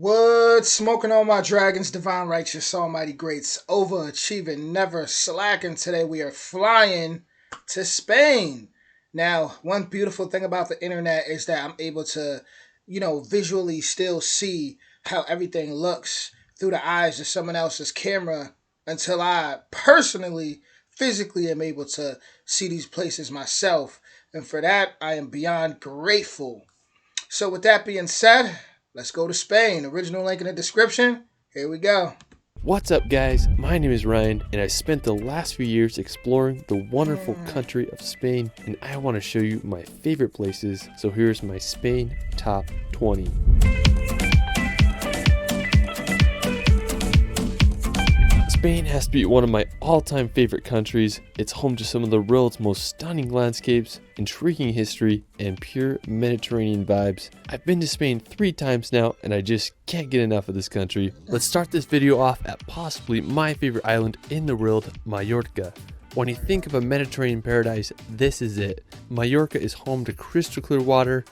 What? Smoking on my dragons, divine righteous, almighty greats, overachieving, never slacking. Today we are flying to Spain. Now, one beautiful thing about the internet is that I'm able to, visually still see how everything looks through the eyes of someone else's camera until I personally, physically am able to see these places myself. And for that, I am beyond grateful. So, with that being said, let's go to Spain. Original link in the description. Here we go. What's up, guys? My name is Ryan, and I spent the last few years exploring the wonderful country of Spain, and I want to show you my favorite places. So here's my Spain top 20. Spain has to be one of my all-time favorite countries. It's home to some of the world's most stunning landscapes, intriguing history, and pure Mediterranean vibes. I've been to Spain 3 times now, and I just can't get enough of this country. Let's start this video off at possibly my favorite island in the world, Mallorca. When you think of a Mediterranean paradise, this is it. Mallorca is home to crystal clear water,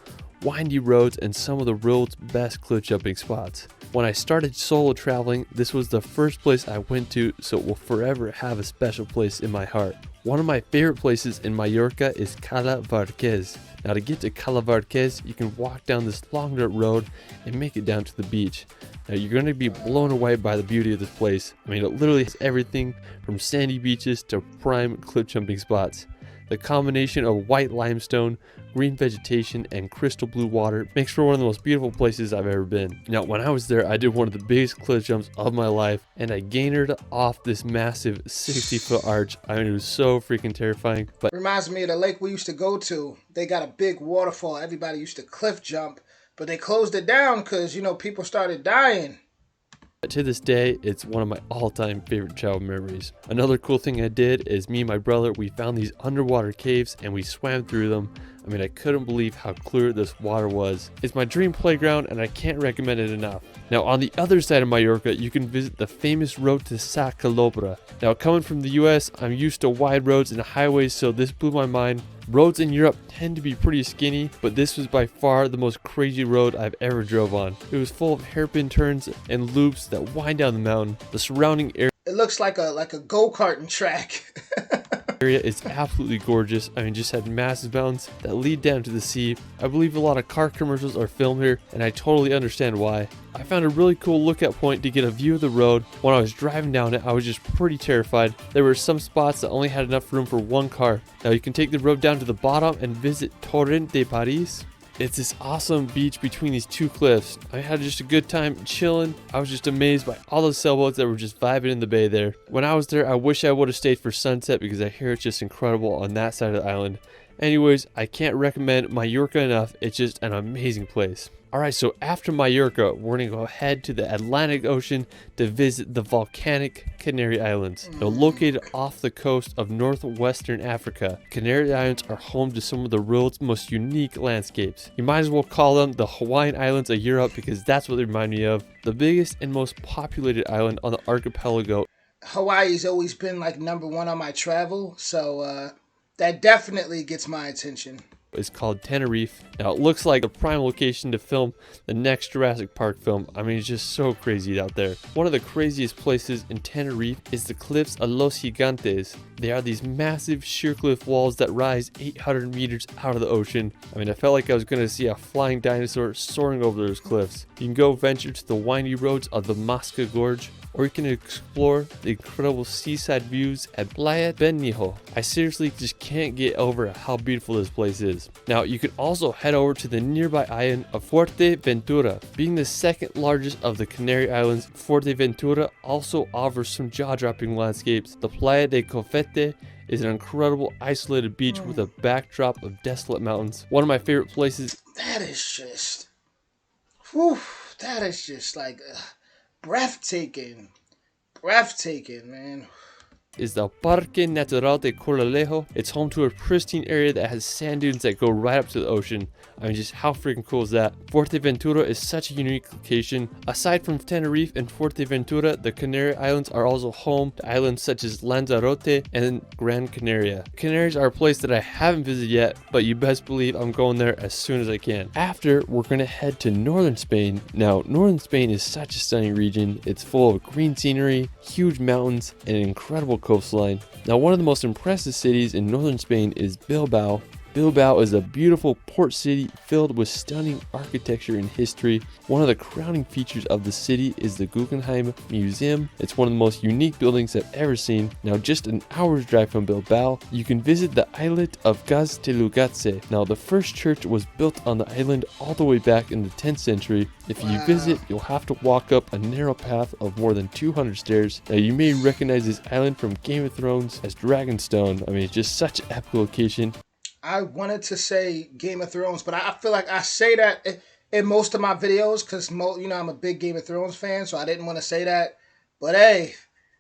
windy roads, and some of the world's best cliff jumping spots. When I started solo traveling, this was the first place I went to, so it will forever have a special place in my heart. One of my favorite places in Mallorca is Cala Varquez. Now, to get to Cala Varquez, you can walk down this long dirt road and make it down to the beach. Now, you're going to be blown away by the beauty of this place. I mean, it literally has everything from sandy beaches to prime cliff jumping spots. The combination of white limestone, green vegetation, and crystal blue water makes for one of the most beautiful places I've ever been. Now, when I was there, I did one of the biggest cliff jumps of my life, and I gained off this massive 60-foot arch. I mean, it was so freaking terrifying. But Reminds me of the lake we used to go to. They got a big waterfall. Everybody used to cliff jump, but they closed it down because, people started dying. to this day, it's one of my all-time favorite childhood memories. Another cool thing I did is me and my brother, we found these underwater caves and we swam through them. I mean, I couldn't believe how clear this water was. It's my dream playground and I can't recommend it enough. Now, on the other side of Mallorca, you can visit the famous road to Sa Calobra. Now, coming from the US, I'm used to wide roads and highways, so this blew my mind. Roads in Europe tend to be pretty skinny, but this was by far the most crazy road I've ever drove on. It was full of hairpin turns and loops that wind down the mountain. The surrounding area It looks like a go-karting track. is absolutely gorgeous. I mean, just had massive mountains that lead down to the sea. I believe a lot of car commercials are filmed here, and I totally understand why. I found a really cool lookout point to get a view of the road. When I was driving down it, I was just pretty terrified. There were some spots that only had enough room for one car. Now, you can take the road down to the bottom and visit Torrent de Paris. It's this awesome beach between these two cliffs. I had just a good time chilling. I was just amazed by all the sailboats that were just vibing in the bay there. When I was there, I wish I would have stayed for sunset because I hear it's just incredible on that side of the island. Anyways, I can't recommend Mallorca enough. It's just an amazing place. Alright, so after Mallorca, we're going to go head to the Atlantic Ocean to visit the volcanic Canary Islands. Now, located off the coast of northwestern Africa, Canary Islands are home to some of the world's most unique landscapes. You might as well call them the Hawaiian Islands of Europe because that's what they remind me of. The biggest and most populated island on the archipelago. Hawaii's always been like number one on my travel, so that definitely gets my attention. Is called Tenerife. Now, it looks like a prime location to film the next Jurassic Park film. I mean, it's just so crazy out there. One of the craziest places in Tenerife is the cliffs of Los Gigantes. They are these massive sheer cliff walls that rise 800 meters out of the ocean. I mean, I felt like I was going to see a flying dinosaur soaring over those cliffs. You can go venture to the windy roads of the Masca Gorge, or you can explore the incredible seaside views at Playa Benhijo. I seriously just can't get over how beautiful this place is. Now, you can also head over to the nearby island of Fuerteventura. Being the second largest of the Canary Islands, Fuerteventura also offers some jaw-dropping landscapes. The Playa de Cofete is an incredible isolated beach with a backdrop of desolate mountains. One of my favorite places. That is just, whew, that is just like breathtaking, man. is the Parque Natural de Coralejo. It's home to a pristine area that has sand dunes that go right up to the ocean. I mean, just how freaking cool is that? Fuerteventura is such a unique location. Aside from Tenerife and Fuerteventura, the Canary Islands are also home to islands such as Lanzarote and Gran Canaria. Canaries are a place that I haven't visited yet, but you best believe I'm going there as soon as I can. After, we're going to head to northern Spain. Now, northern Spain is such a stunning region. It's full of green scenery, huge mountains, and an incredible coastline. Now, one of the most impressive cities in northern Spain is Bilbao. Bilbao is a beautiful port city filled with stunning architecture and history. One of the crowning features of the city is the Guggenheim Museum. It's one of the most unique buildings I've ever seen. Now, just an hour's drive from Bilbao, you can visit the islet of Gaztelugatxe. Now, the first church was built on the island all the way back in the 10th century. If you visit, you'll have to walk up a narrow path of more than 200 stairs. Now, you may recognize this island from Game of Thrones as Dragonstone. I mean, it's just such an epic location. I wanted to say Game of Thrones, but I feel like I say that in most of my videos because, I'm a big Game of Thrones fan, so I didn't want to say that. But hey,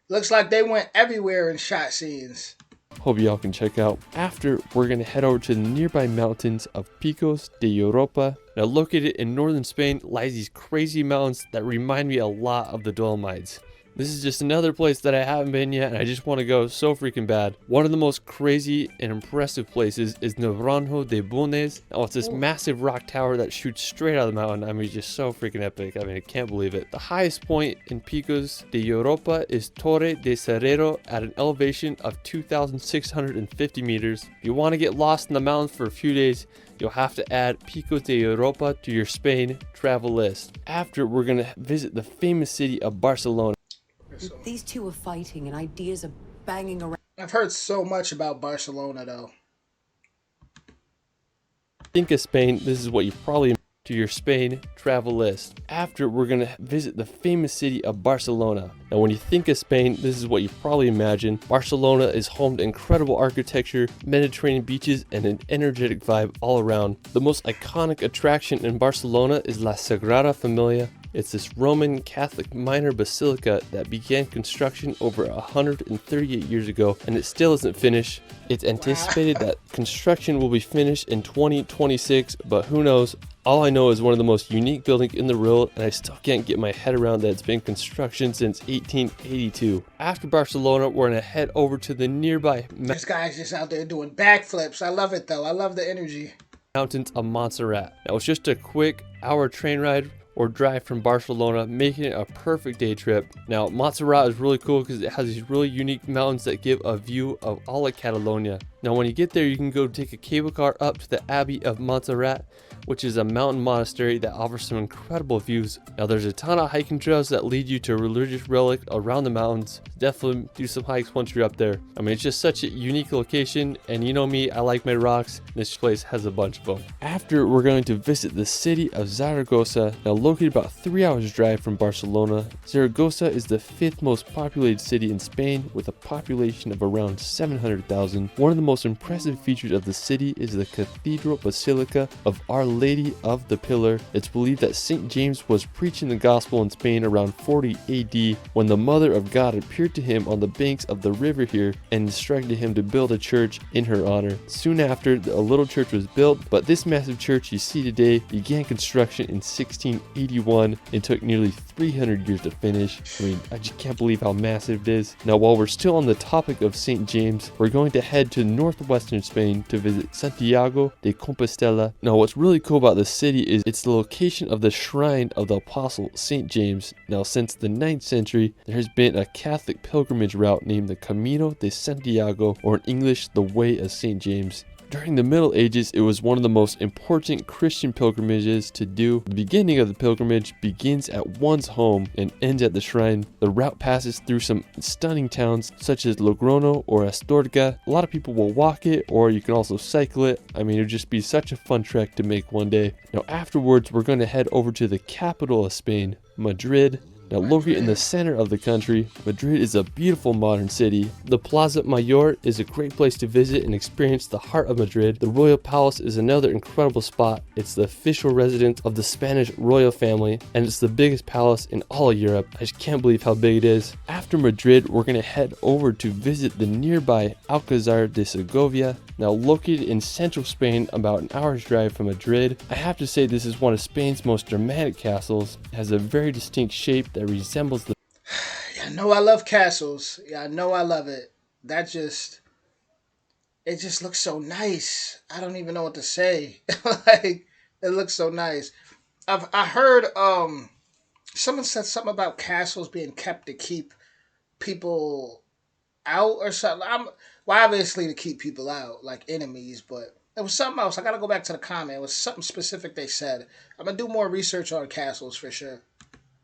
looks like they went everywhere in shot scenes. Hope y'all can check out. After, we're going to head over to the nearby mountains of Picos de Europa. Now, located in northern Spain lies these crazy mountains that remind me a lot of the Dolomites. This is just another place that I haven't been yet, and I just want to go so freaking bad. One of the most crazy and impressive places is Naranjo de Bulnes. Oh, it's this massive rock tower that shoots straight out of the mountain. I mean, just so freaking epic. I mean, I can't believe it. The highest point in Picos de Europa is Torre de Serrero at an elevation of 2,650 meters. If you want to get lost in the mountains for a few days, you'll have to add Picos de Europa to your Spain travel list. After, we're going to visit the famous city of Barcelona. These two are fighting and ideas are banging around. I've heard so much about Barcelona, though. Think of Spain, this is what you probably to your Spain travel list. After, we're going to visit the famous city of Barcelona. Now, when you think of Spain, this is what you probably imagine. Barcelona is home to incredible architecture, Mediterranean beaches, and an energetic vibe all around. The most iconic attraction in Barcelona is La Sagrada Familia. It's this Roman Catholic minor basilica that began construction over 138 years ago, and it still isn't finished. It's anticipated that construction will be finished in 2026, but who knows? All I know is one of the most unique buildings in the world, and I still can't get my head around that it's been construction since 1882. After Barcelona, we're gonna head over to the nearby This guy's just out there doing backflips. I love it, though. I love the energy. Mountains of Montserrat. Now, it's just a quick hour train ride or drive from Barcelona, making it a perfect day trip. Now, Montserrat is really cool because it has these really unique mountains that give a view of all of Catalonia. Now, when you get there, you can go take a cable car up to the Abbey of Montserrat, which is a mountain monastery that offers some incredible views. Now, there's a ton of hiking trails that lead you to a religious relic around the mountains. Definitely do some hikes once you're up there. I mean, it's just such a unique location, and you know me, I like my rocks. This place has a bunch of them. After, we're going to visit the city of Zaragoza. Now, located about 3 hours drive from Barcelona, Zaragoza is the 5th most populated city in Spain with a population of around 700,000. One of the most impressive features of the city is the Cathedral Basilica of Our Lady of the Pillar. It's believed that St. James was preaching the gospel in Spain around 40 AD when the Mother of God appeared to him on the banks of the river here and instructed him to build a church in her honor. Soon after, a little church was built, but this massive church you see today began construction in 1681 and took nearly 300 years to finish. I mean, I just can't believe how massive it is. Now, while we're still on the topic of St. James, we're going to head to northwestern Spain to visit Santiago de Compostela. Now, what's really cool about this city is it's the location of the shrine of the apostle St. James. Now, since the 9th century, there has been a Catholic pilgrimage route named the Camino de Santiago, or in English, the Way of St. James. During the Middle Ages, it was one of the most important Christian pilgrimages to do. The beginning of the pilgrimage begins at one's home and ends at the shrine. The route passes through some stunning towns such as Logrono or Astorga. A lot of people will walk it, or you can also cycle it. I mean, it would just be such a fun trek to make one day. Now, afterwards, we're going to head over to the capital of Spain, Madrid. Now, located in the center of the country, Madrid is a beautiful modern city. The Plaza Mayor is a great place to visit and experience the heart of Madrid. The Royal Palace is another incredible spot. It's the official residence of the Spanish royal family, and it's the biggest palace in all of Europe. I just can't believe how big it is. After Madrid, we're going to head over to visit the nearby Alcázar de Segovia. Now, located in central Spain, about an hour's drive from Madrid, I have to say this is one of Spain's most dramatic castles. It has a very distinct shape that resembles the... Yeah, I know I love castles. Yeah, I know I love it. It just looks so nice. I don't even know what to say. Like, it looks so nice. I heard someone said something about castles being kept to keep people out or something. Well, obviously to keep people out, like enemies, but it was something else. I gotta go back to the comment. It was something specific they said. I'm gonna do more research on castles for sure.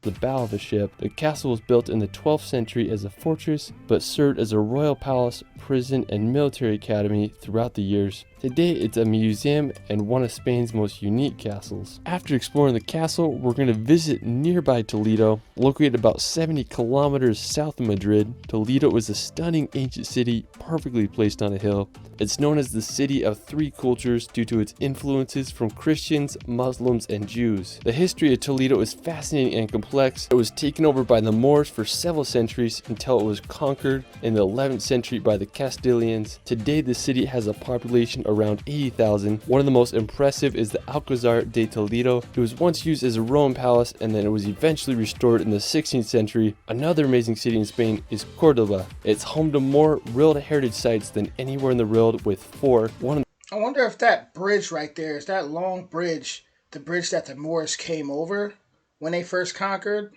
The bow of a ship. The castle was built in the 12th century as a fortress, but served as a royal palace, prison, and military academy throughout the years. Today, it's a museum and one of Spain's most unique castles. After exploring the castle, we're going to visit nearby Toledo. Located about 70 kilometers south of Madrid, Toledo is a stunning ancient city perfectly placed on a hill. It's known as the City of Three Cultures due to its influences from Christians, Muslims, and Jews. The history of Toledo is fascinating and complex. It was taken over by the Moors for several centuries until it was conquered in the 11th century by the Castilians. Today, the city has a population around 80,000. One of the most impressive is the Alcázar de Toledo. It was once used as a Roman palace, and then it was eventually restored in the 16th century. Another amazing city in Spain is Cordoba. It's home to more world heritage sites than anywhere in the world, with 4. I wonder if that bridge right there is that long bridge, the bridge that the Moors came over when they first conquered.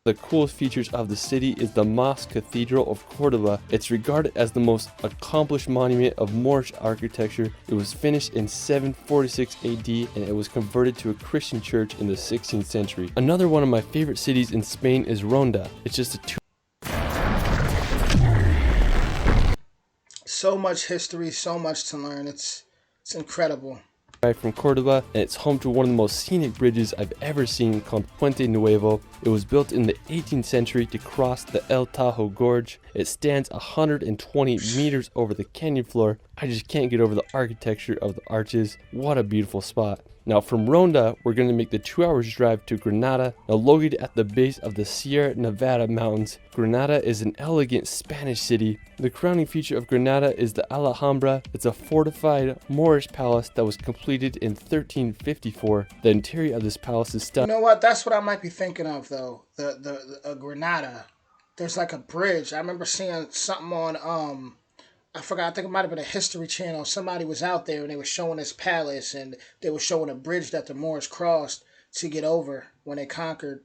The coolest features of the city is the Mosque Cathedral of Cordoba. It's regarded as the most accomplished monument of Moorish architecture. It was finished in 746 AD and it was converted to a Christian church in the 16th century. Another one of my favorite cities in Spain is Ronda. It's just a So much history, so much to learn. It's incredible. From Cordoba, and it's home to one of the most scenic bridges I've ever seen, called Puente Nuevo. It was built in the 18th century to cross the El Tajo Gorge. It stands 120 meters over the canyon floor. I just can't get over the architecture of the arches. What a beautiful spot. Now from Ronda, we're going to make the 2 hours drive to Granada. Now located at the base of the Sierra Nevada mountains, Granada is an elegant Spanish city. The crowning feature of Granada is the Alhambra. It's a fortified Moorish palace that was completed in 1354. The interior of this palace is stunning. You know what? That's what I might be thinking of though. The Granada. There's like a bridge. I remember seeing something on I forgot, I think it might have been a History Channel. Somebody was out there and they were showing this palace and they were showing a bridge that the Moors crossed to get over when they conquered.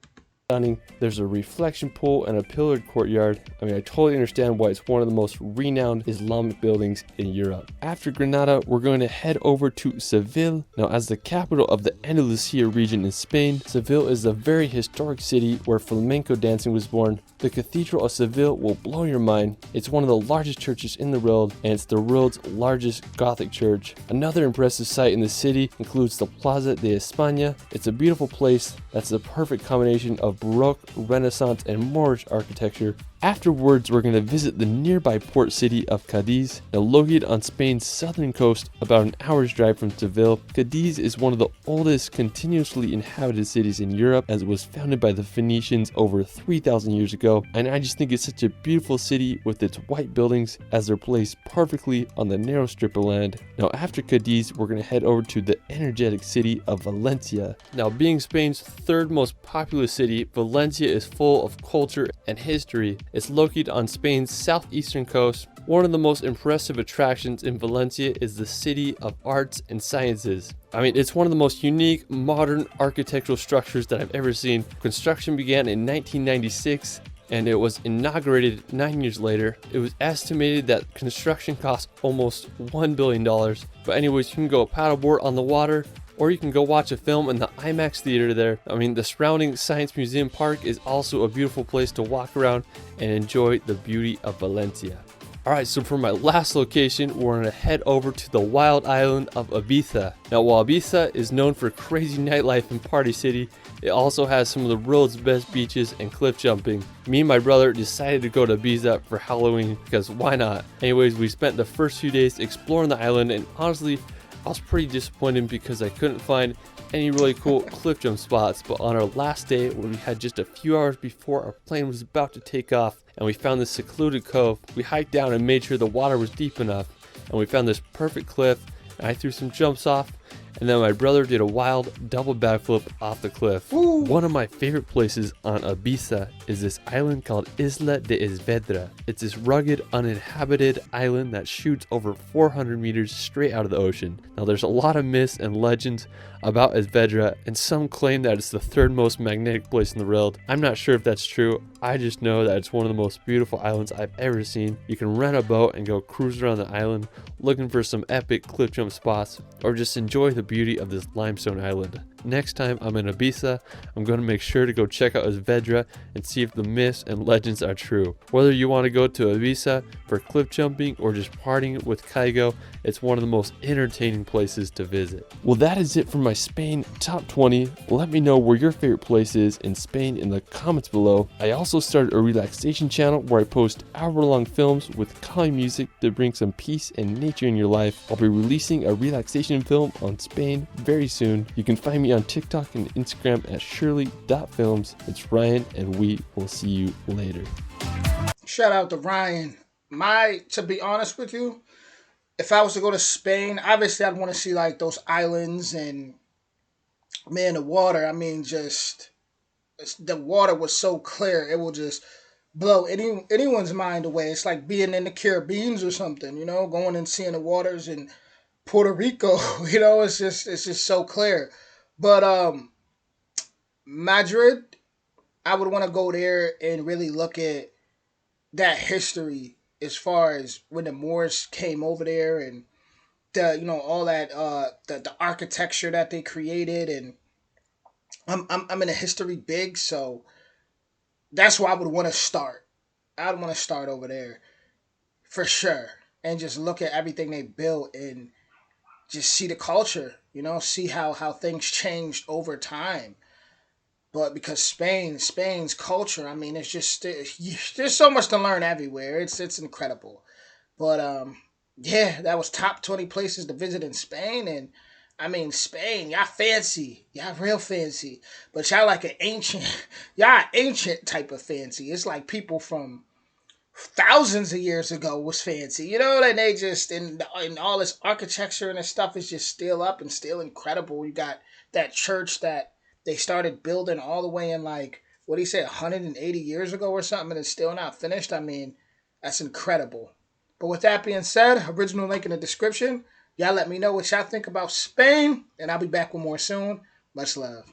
There's a reflection pool and a pillared courtyard. I mean, I totally understand why it's one of the most renowned Islamic buildings in Europe. After Granada, we're going to head over to Seville. Now, as the capital of the Andalusian region in Spain, Seville is a very historic city where flamenco dancing was born. The Cathedral of Seville will blow your mind. It's one of the largest churches in the world, and it's the world's largest Gothic church. Another impressive site in the city includes the Plaza de España. It's a beautiful place that's the perfect combination of Baroque, Renaissance, and Moorish architecture. Afterwards, we're going to visit the nearby port city of Cadiz. Now located on Spain's southern coast, about an hour's drive from Seville, Cadiz is one of the oldest continuously inhabited cities in Europe, as it was founded by the Phoenicians over 3,000 years ago. And I just think it's such a beautiful city with its white buildings, as they're placed perfectly on the narrow strip of land. Now after Cadiz, we're going to head over to the energetic city of Valencia. Now being Spain's third most populous city, Valencia is full of culture and history. It's located on Spain's southeastern coast. One of the most impressive attractions in Valencia is the City of Arts and Sciences. I mean, it's one of the most unique modern architectural structures that I've ever seen. Construction began in 1996 and it was inaugurated 9 years later. It was estimated that construction cost almost $1 billion. But anyways, you can go paddleboard on the water, or you can go watch a film in the IMAX theater there. I mean, the surrounding Science Museum Park is also a beautiful place to walk around and enjoy the beauty of Valencia. Alright, so for my last location, we're going to head over to the wild island of Ibiza. Now, while Ibiza is known for crazy nightlife and party city, it also has some of the world's best beaches and cliff jumping. Me and my brother decided to go to Ibiza for Halloween because why not? Anyways, we spent the first few days exploring the island, and honestly, I was pretty disappointed because I couldn't find any really cool cliff jump spots. But on our last day, when we had just a few hours before our plane was about to take off, and we found this secluded cove, we hiked down and made sure the water was deep enough, and we found this perfect cliff, and I threw some jumps off, and then my brother did a wild double backflip off the cliff. Ooh. One of my favorite places on Ibiza is this island called Isla de Esvedra. It's this rugged, uninhabited island that shoots over 400 meters straight out of the ocean. Now, there's a lot of myths and legends about Esvedra, and some claim that it's the third most magnetic place in the world. I'm not sure if that's true. I just know that it's one of the most beautiful islands I've ever seen. You can rent a boat and go cruise around the island looking for some epic cliff jump spots, or just enjoy the beauty of this limestone island. Next time I'm in Ibiza, I'm going to make sure to go check out Esvedra and see if the myths and legends are true. Whether you want to go to Ibiza for cliff jumping or just partying with Kygo, it's one of the most entertaining places to visit. Well, that is it for my Spain top 20. Let me know where your favorite place is in Spain in the comments below. I also started a relaxation channel where I post hour-long films with calming music to bring some peace and nature in your life. I'll be releasing a relaxation film on Spain very soon. You can find me on TikTok and Instagram at shirley.films. It's Ryan, and we will see you later. Shout out to Ryan. To be honest with you, if I was to go to Spain, obviously I'd want to see like those islands and man, the water. I mean, just the water was so clear, it will just blow anyone's mind away. It's like being in the Caribbean or something, going and seeing the waters in Puerto Rico. It's just so clear. But Madrid, I would want to go there and really look at that history as far as when the Moors came over there and all that the architecture that they created, and I'm in a history big, so that's where I would want to start. I'd want to start over there for sure and just look at everything they built and just see the culture, see how things changed over time. But because Spain's culture, I mean, it's just there's so much to learn everywhere. It's incredible. But yeah, that was top 20 places to visit in Spain, and I mean, Spain, y'all fancy, y'all real fancy, but y'all like y'all ancient type of fancy. It's like people from thousands of years ago was fancy, and they just and all this architecture and this stuff is just still up and still incredible. You got that church that they started building all the way in like what he said 180 years ago or something, and it's still not finished. I mean, that's incredible. But with that being said, original link in the description. Y'all let me know what y'all think about Spain, and I'll be back with more soon. Much love.